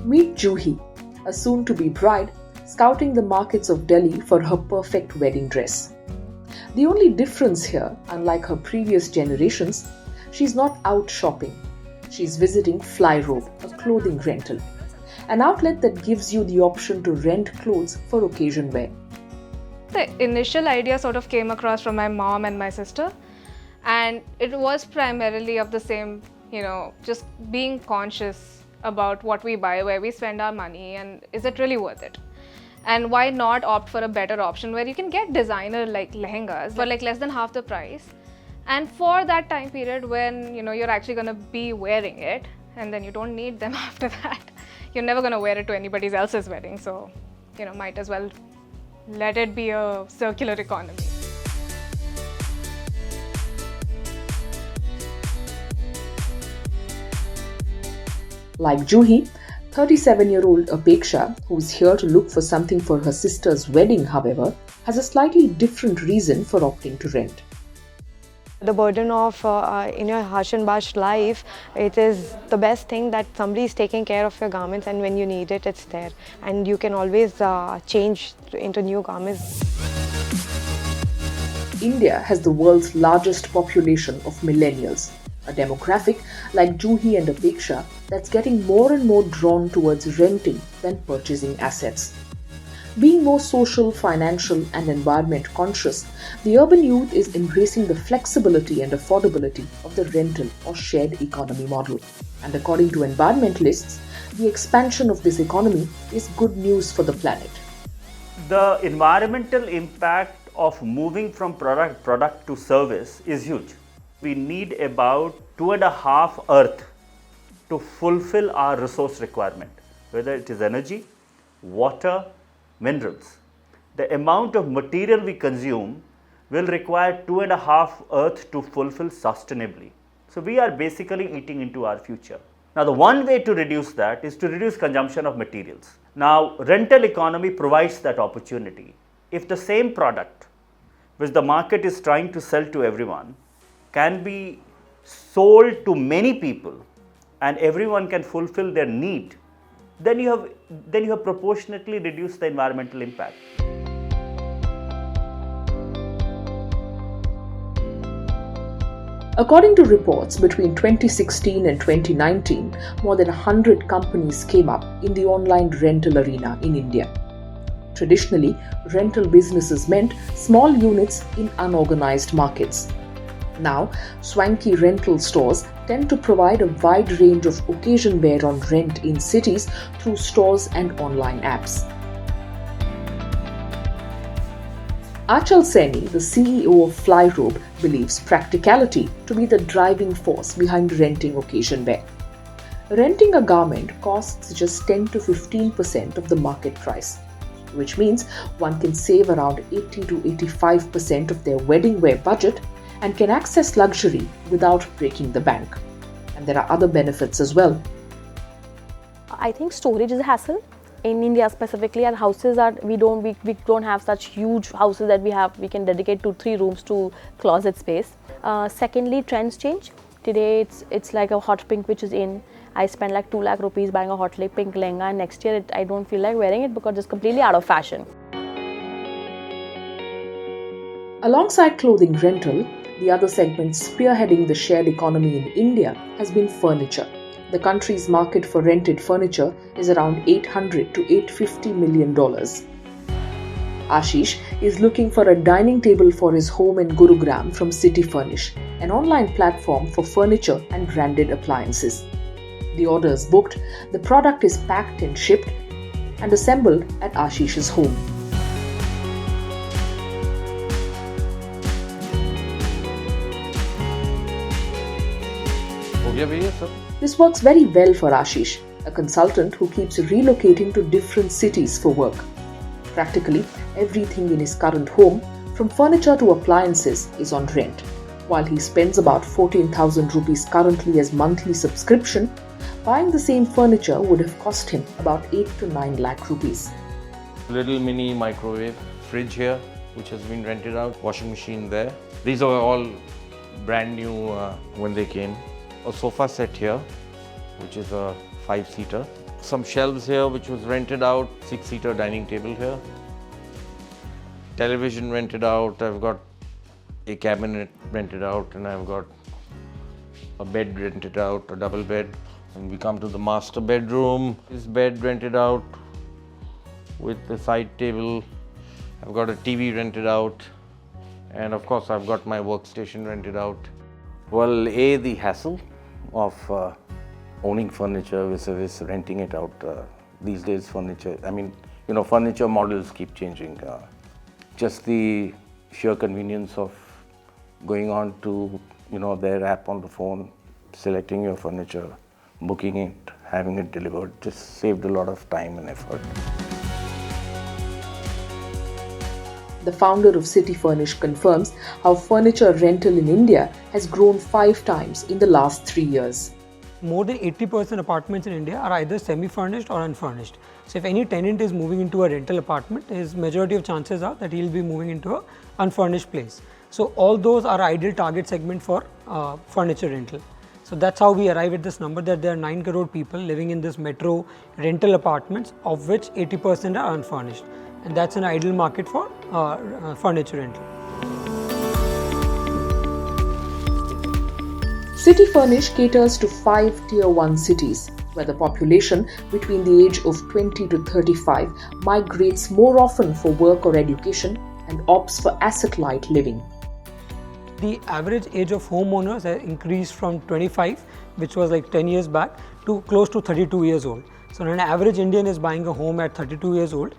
Meet Juhi, a soon-to-be bride, scouting the markets of Delhi for her perfect wedding dress. The only difference here, unlike her previous generations, she's not out shopping. She's visiting Flyrobe, a clothing rental, an outlet that gives you the option to rent clothes for occasion wear. The initial idea sort of came across from my mom and my sister, and it was primarily of the same, just being conscious about what we buy, where we spend our money, and is it really worth it? And why not opt for a better option where you can get designer like lehengas for like less than half the price, and for that time period when you're actually going to be wearing it, and then you don't need them after that. You're never going to wear it to anybody else's wedding, so might as well let it be a circular economy. Like Juhi, 37-year-old Apeksha, who's here to look for something for her sister's wedding, however, has a slightly different reason for opting to rent. The burden of in your hush and bush life, it is the best thing that somebody is taking care of your garments, and when you need it, it's there. And you can always change into new garments. India has the world's largest population of millennials, a demographic like Juhi and Apeksha that's getting more and more drawn towards renting than purchasing assets. Being more social, financial and environment conscious, the urban youth is embracing the flexibility and affordability of the rental or shared economy model. And according to environmentalists, the expansion of this economy is good news for the planet. The environmental impact of moving from product to service is huge. We need about 2.5 Earth to fulfill our resource requirement, whether it is energy, water, minerals. The amount of material we consume will require 2.5 Earth to fulfill sustainably. So we are basically eating into our future. Now the one way to reduce that is to reduce consumption of materials. Now rental economy provides that opportunity. If the same product which the market is trying to sell to everyone can be sold to many people and everyone can fulfill their need, then you have proportionately reduced the environmental impact. According to reports, between 2016 and 2019, more than 100 companies came up in the online rental arena in India. Traditionally, rental businesses meant small units in unorganized markets. Now, swanky rental stores tend to provide a wide range of occasion wear on rent in cities through stores and online apps. Achal Saini, the CEO of Flyrobe, believes practicality to be the driving force behind renting occasion wear. Renting a garment costs just 10 to 15% of the market price, which means one can save around 80 to 85% of their wedding wear budget and can access luxury without breaking the bank. And there are other benefits as well. I think storage is a hassle. In India specifically, our houses are, we don't have such huge houses that we can dedicate 2-3 rooms to closet space. Secondly, trends change. Today it's like a hot pink which is in. I spend like 2 lakh rupees buying a hot pink lehenga, and next year I don't feel like wearing it because it's completely out of fashion. Alongside clothing rental, the other segment spearheading the shared economy in India has been furniture. The country's market for rented furniture is around $800 to $850 million. Ashish is looking for a dining table for his home in Gurugram from City Furnish, an online platform for furniture and branded appliances. The order is booked, the product is packed and shipped and assembled at Ashish's home. This works very well for Ashish, a consultant who keeps relocating to different cities for work. Practically everything in his current home, from furniture to appliances, is on rent. While he spends about 14,000 rupees currently as monthly subscription, buying the same furniture would have cost him about 8 to 9 lakh rupees. Little mini microwave, fridge here, which has been rented out, washing machine there. These are all brand new when they came. A sofa set here, which is a 5-seater. some shelves here which was rented out, 6-seater dining table here. Television rented out, I've got a cabinet rented out, and I've got a bed rented out, a double bed. And we come to the master bedroom. This bed rented out with the side table. I've got a TV rented out, and of course I've got my workstation rented out. Well, the hassle of owning furniture versus renting it out. These days furniture, furniture models keep changing. Just the sheer convenience of going on to, their app on the phone, selecting your furniture, booking it, having it delivered, just saved a lot of time and effort. The founder of City Furnish confirms how furniture rental in India has grown 5 times in the last 3 years. More than 80% apartments in India are either semi-furnished or unfurnished. So if any tenant is moving into a rental apartment, his majority of chances are that he will be moving into an unfurnished place. So all those are ideal target segment for furniture rental. So that's how we arrive at this number, that there are 9 crore people living in this metro rental apartments, of which 80% are unfurnished. And that's an ideal market for furniture rental. City Furnish caters to 5 Tier 1 cities, where the population between the age of 20 to 35 migrates more often for work or education and opts for asset-light living. The average age of homeowners has increased from 25, which was like 10 years back, to close to 32 years old. So an average Indian is buying a home at 32 years old.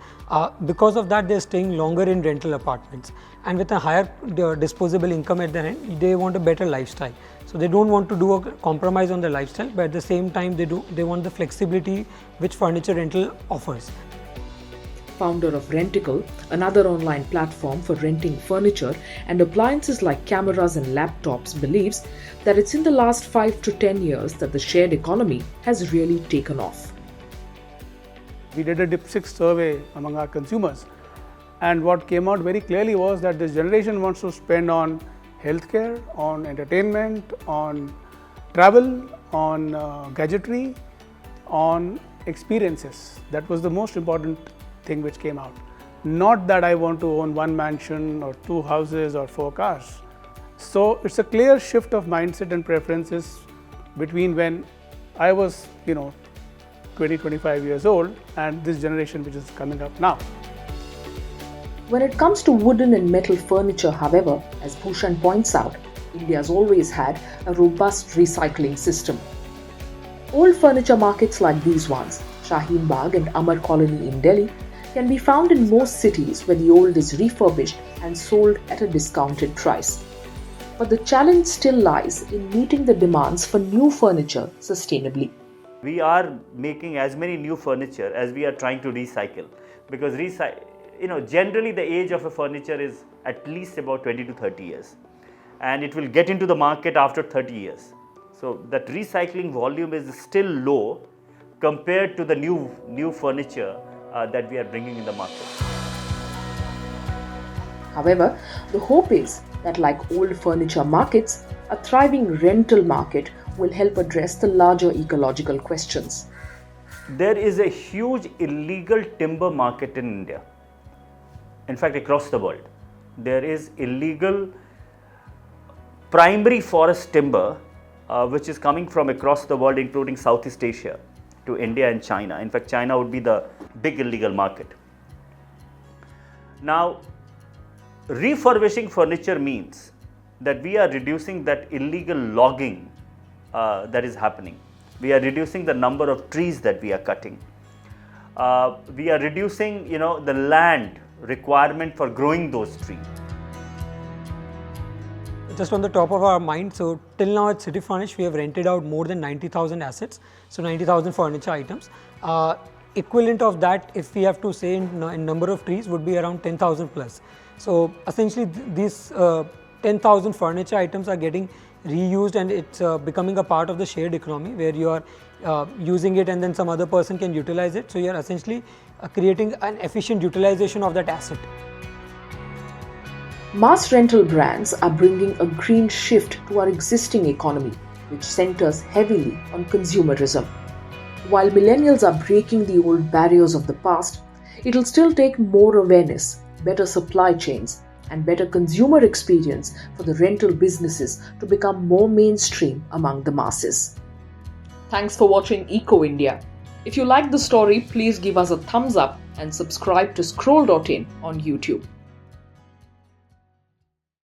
Because of that, they're staying longer in rental apartments. And with a higher disposable income at their end, they want a better lifestyle. So they don't want to do a compromise on their lifestyle, but at the same time, they want the flexibility which furniture rental offers. Founder of Renticle, another online platform for renting furniture and appliances like cameras and laptops, believes that it's in the last 5 to 10 years that the shared economy has really taken off. We did a dipstick survey among our consumers, and what came out very clearly was that this generation wants to spend on healthcare, on entertainment, on travel, on gadgetry, on experiences. That was the most important thing which came out. Not that I want to own 1 mansion or 2 houses or 4 cars. So it's a clear shift of mindset and preferences between when I was, 20-25 years old and this generation which is coming up now. When it comes to wooden and metal furniture, however, as Bhushan points out, India's always had a robust recycling system. Old furniture markets like these ones, Shaheen Bagh and Amar Colony in Delhi, can be found in most cities where the old is refurbished and sold at a discounted price. But the challenge still lies in meeting the demands for new furniture sustainably. We are making as many new furniture as we are trying to recycle, because generally the age of a furniture is at least about 20 to 30 years, and it will get into the market after 30 years. So that recycling volume is still low compared to the new furniture that we are bringing in the market. However, the hope is that, like old furniture markets, a thriving rental market will help address the larger ecological questions. There is a huge illegal timber market in India. In fact, across the world, there is illegal primary forest timber which is coming from across the world, including Southeast Asia, to India and China. In fact, China would be the big illegal market. Now, refurbishing furniture means that we are reducing that illegal logging that is happening. We are reducing the number of trees that we are cutting. We are reducing, the land requirement for growing those trees. Just on the top of our mind, so till now at City Furnish, we have rented out more than 90,000 assets, so 90,000 furniture items. Equivalent of that, if we have to say in number of trees, would be around 10,000 plus. So essentially, these 10,000 furniture items are getting reused, and it's becoming a part of the shared economy where you are using it and then some other person can utilize it. So you are essentially creating an efficient utilization of that asset. Mass rental brands are bringing a green shift to our existing economy, which centers heavily on consumerism. While millennials are breaking the old barriers of the past, it'll still take more awareness, better supply chains, and better consumer experience for the rental businesses to become more mainstream among the masses. Thanks for watching Eco India. If you like the story, please give us a thumbs up and subscribe to Scroll.in on YouTube.